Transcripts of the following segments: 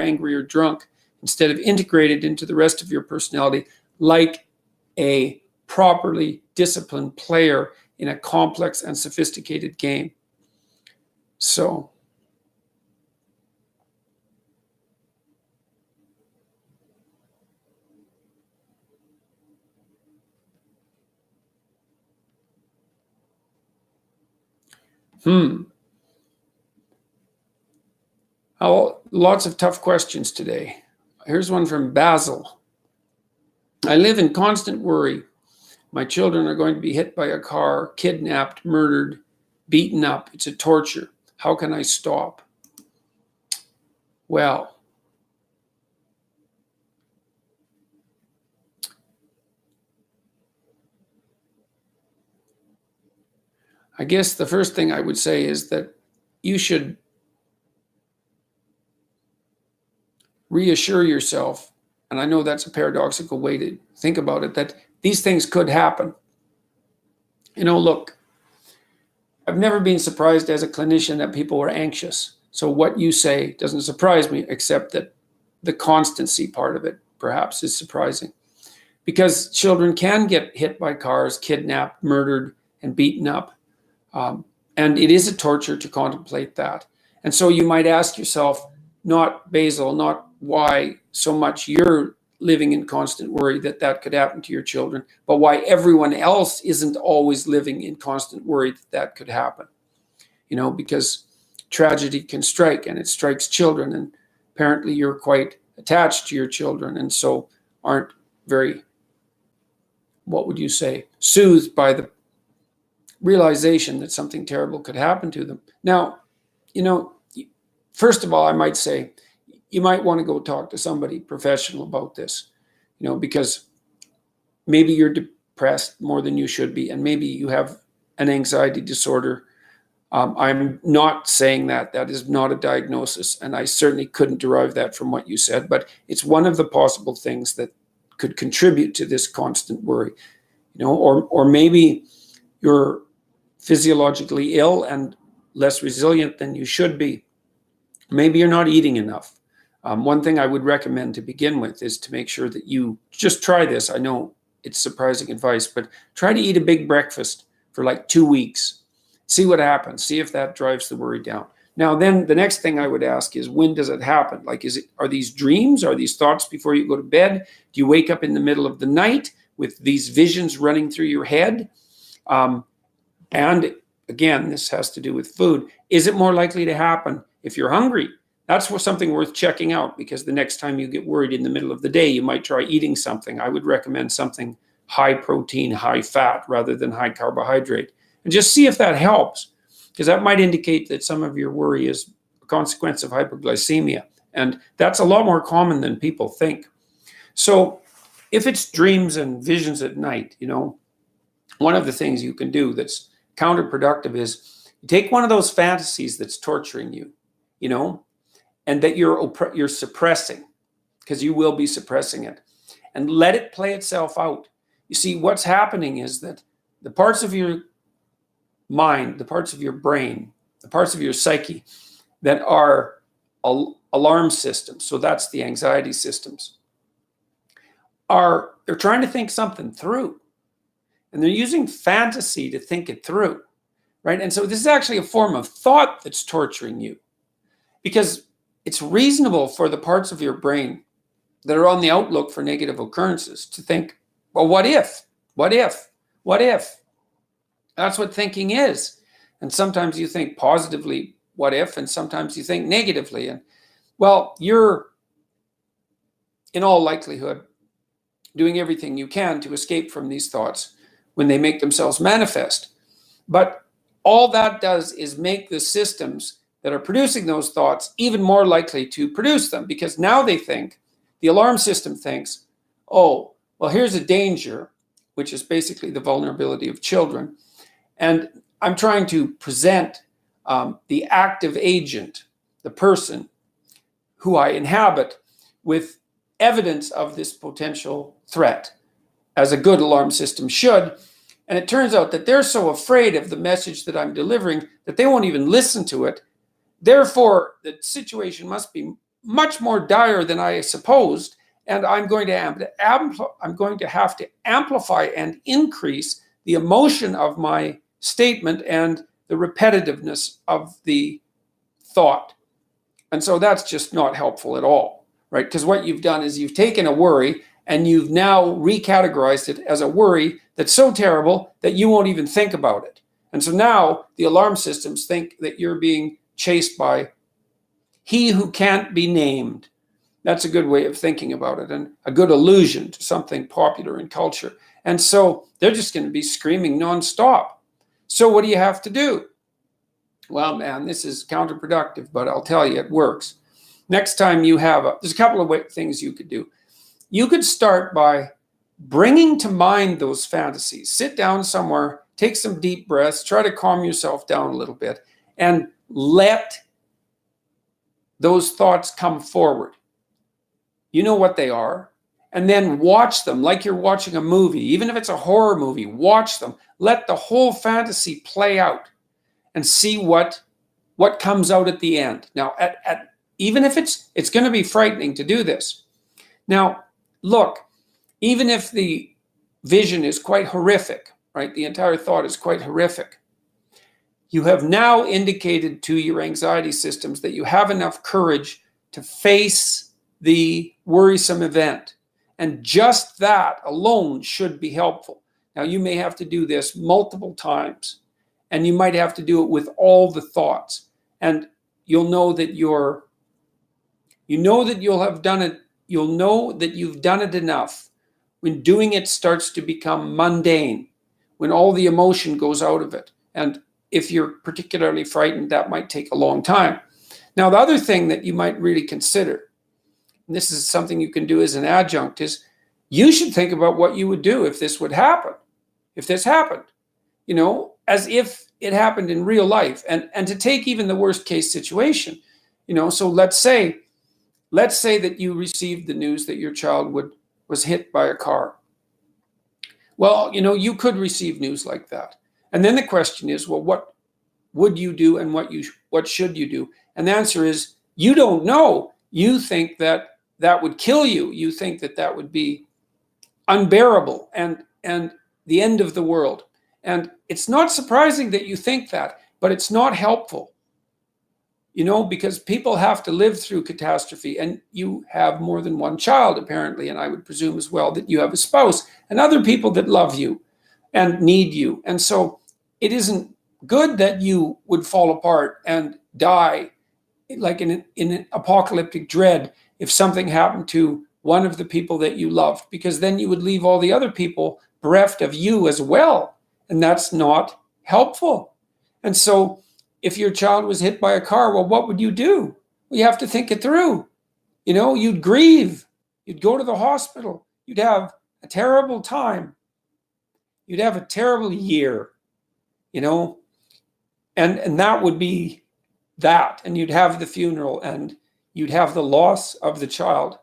angry or drunk, instead of integrated into the rest of your personality like a properly disciplined player in a complex and sophisticated game. So, lots of tough questions today. Here's one from Basil. I live in constant worry. My children are going to be hit by a car, kidnapped, murdered, beaten up. It's a torture. How can I stop? Well, I guess the first thing I would say is that you should reassure yourself, and I know that's a paradoxical way to think about it, that these things could happen. Look, I've never been surprised as a clinician that people were anxious. So what you say doesn't surprise me, except that the constancy part of it perhaps is surprising. Because children can get hit by cars, kidnapped, murdered, and beaten up. And it is a torture to contemplate that. And so you might ask yourself, not Basil, not why so much you're living in constant worry that could happen to your children, but why everyone else isn't always living in constant worry that could happen. Because tragedy can strike, and it strikes children, and apparently you're quite attached to your children, and so aren't very, what would you say, soothed by the realization that something terrible could happen to them. Now, first of all, I might say, you might want to go talk to somebody professional about this, because maybe you're depressed more than you should be, and maybe you have an anxiety disorder. I'm not saying that is not a diagnosis, and I certainly couldn't derive that from what you said, but it's one of the possible things that could contribute to this constant worry, or maybe you're physiologically ill and less resilient than you should be. Maybe you're not eating enough. One thing I would recommend to begin with is to make sure that you just try this. I know it's surprising advice, but try to eat a big breakfast for like 2 weeks. See what happens. See if that drives the worry down. Now, then the next thing I would ask is, when does it happen? Like, are these dreams? Are these thoughts before you go to bed? Do you wake up in the middle of the night with these visions running through your head? And again, this has to do with food. Is it more likely to happen if you're hungry? That's something worth checking out, because the next time you get worried in the middle of the day, you might try eating something. I would recommend something high protein, high fat, rather than high carbohydrate. And just see if that helps, because that might indicate that some of your worry is a consequence of hypoglycemia. And that's a lot more common than people think. So if it's dreams and visions at night, one of the things you can do that's counterproductive is you take one of those fantasies that's torturing you, and that you're suppressing, because you will be suppressing it, and let it play itself out. You see, what's happening is that the parts of your mind, the parts of your brain, the parts of your psyche that are alarm systems, so that's the anxiety systems, they're trying to think something through, and they're using fantasy to think it through, right? And so this is actually a form of thought that's torturing you, because it's reasonable for the parts of your brain that are on the outlook for negative occurrences to think, well, what if? What if? What if? That's what thinking is. And sometimes you think positively, what if? And sometimes you think negatively. And well, you're in all likelihood doing everything you can to escape from these thoughts when they make themselves manifest. But all that does is make the systems that are producing those thoughts even more likely to produce them, because now they think, the alarm system thinks, oh, well, here's a danger, which is basically the vulnerability of children. And I'm trying to present the active agent, the person who I inhabit, with evidence of this potential threat, as a good alarm system should. And it turns out that they're so afraid of the message that I'm delivering that they won't even listen to it. Therefore, the situation must be much more dire than I supposed, and I'm going to have to amplify and increase the emotion of my statement and the repetitiveness of the thought. And so that's just not helpful at all, right? Because what you've done is you've taken a worry and you've now recategorized it as a worry that's so terrible that you won't even think about it. And so now the alarm systems think that you're being chased by he who can't be named. That's a good way of thinking about it, and a good allusion to something popular in culture. And so they're just going to be screaming nonstop. So what do you have to do? Well, man, this is counterproductive, but I'll tell you, it works. Next time you have there's a couple of things you could do. You could start by bringing to mind those fantasies. Sit down somewhere, take some deep breaths, try to calm yourself down a little bit, and let those thoughts come forward. You know what they are. And then watch them like you're watching a movie. Even if it's a horror movie, watch them. Let the whole fantasy play out and see what comes out at the end. Now, even if it's going to be frightening to do this. Now, look, even if the vision is quite horrific, right? The entire thought is quite horrific. You have now indicated to your anxiety systems that you have enough courage to face the worrisome event. And just that alone should be helpful. Now, you may have to do this multiple times, and you might have to do it with all the thoughts. And you'll know that you'll have done it. You'll know that you've done it enough when doing it starts to become mundane, when all the emotion goes out of it. And if you're particularly frightened, that might take a long time. Now, the other thing that you might really consider, and this is something you can do as an adjunct, is you should think about what you would do if this would happen. If this happened, as if it happened in real life, and to take even the worst case situation, so let's say that you received the news that your child was hit by a car. Well, you could receive news like that. And then the question is, well, what would you do and what should you do? And the answer is, you don't know. You think that would kill you. You think that would be unbearable and the end of the world. And it's not surprising that you think that, but it's not helpful, because people have to live through catastrophe, and you have more than one child, apparently, and I would presume as well that you have a spouse and other people that love you and need you. And so it isn't good that you would fall apart and die like in an apocalyptic dread if something happened to one of the people that you loved, because then you would leave all the other people bereft of you as well. And that's not helpful. And so if your child was hit by a car, well, what would you do? Well, you have to think it through. You'd grieve. You'd go to the hospital. You'd have a terrible time. You'd have a terrible year, and that would be that. And you'd have the funeral, and you'd have the loss of the child.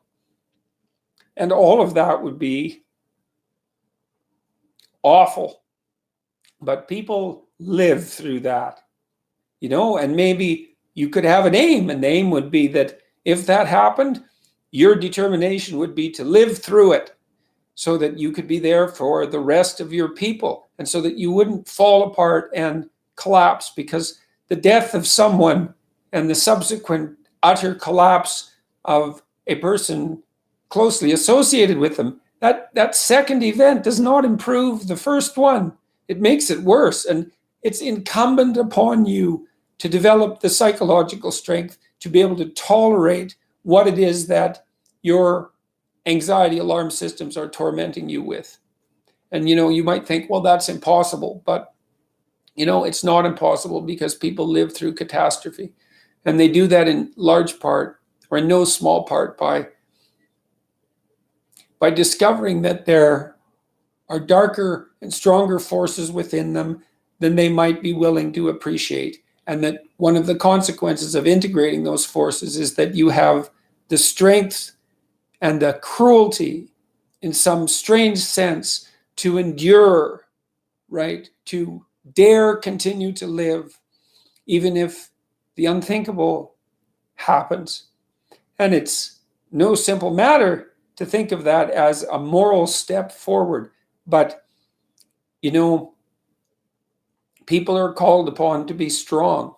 And all of that would be awful. But people live through that, and maybe you could have an aim, and the aim would be that if that happened, your determination would be to live through it so that you could be there for the rest of your people, and so that you wouldn't fall apart and collapse, because the death of someone and the subsequent utter collapse of a person closely associated with them, that second event does not improve the first one. It makes it worse. And it's incumbent upon you to develop the psychological strength to be able to tolerate what it is that your anxiety alarm systems are tormenting you with. And, you might think, well, that's impossible. But, it's not impossible, because people live through catastrophe. And they do that in large part, or in no small part, by discovering that there are darker and stronger forces within them than they might be willing to appreciate. And that one of the consequences of integrating those forces is that you have the strength and the cruelty, in some strange sense, to endure, right? To dare continue to live, even if the unthinkable happens. And it's no simple matter to think of that as a moral step forward. But, people are called upon to be strong,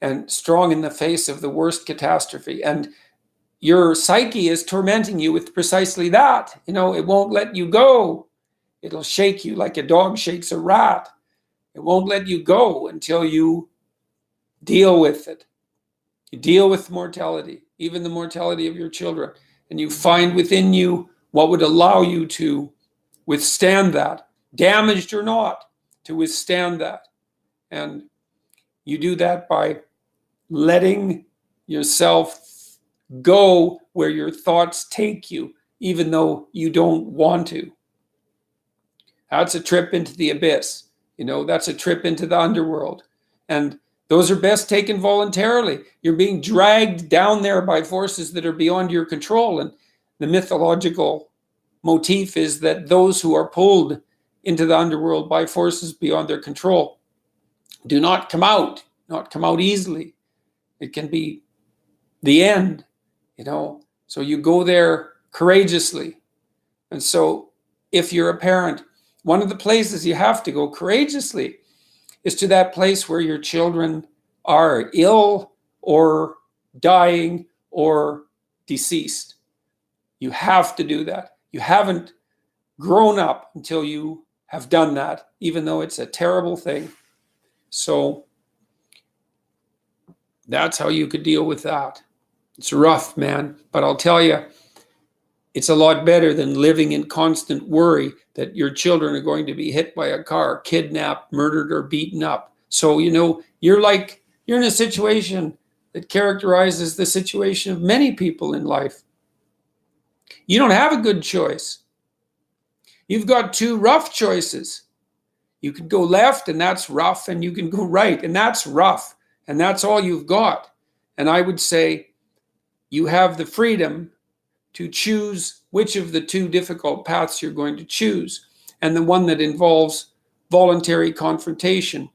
and strong in the face of the worst catastrophe. And your psyche is tormenting you with precisely that. It won't let you go. It'll shake you like a dog shakes a rat. It won't let you go until you deal with it. You deal with mortality, even the mortality of your children, and you find within you what would allow you to withstand that, damaged or not, to withstand that. And you do that by letting yourself go where your thoughts take you, even though you don't want to. That's a trip into the abyss. That's a trip into the underworld. And those are best taken voluntarily. You're being dragged down there by forces that are beyond your control. And the mythological motif is that those who are pulled into the underworld by forces beyond their control do not come out easily. It can be the end, So you go there courageously. And so if you're a parent, one of the places you have to go courageously is to that place where your children are ill or dying or deceased. You have to do that. You haven't grown up until you have done that, even though it's a terrible thing. So that's how you could deal with that. It's rough, man, but I'll tell you, it's a lot better than living in constant worry that your children are going to be hit by a car, kidnapped, murdered, or beaten up. So, you're in a situation that characterizes the situation of many people in life. You don't have a good choice. You've got two rough choices. You can go left, and that's rough, and you can go right, and that's rough, and that's all you've got. And I would say you have the freedom to choose which of the two difficult paths you're going to choose. And the one that involves voluntary confrontation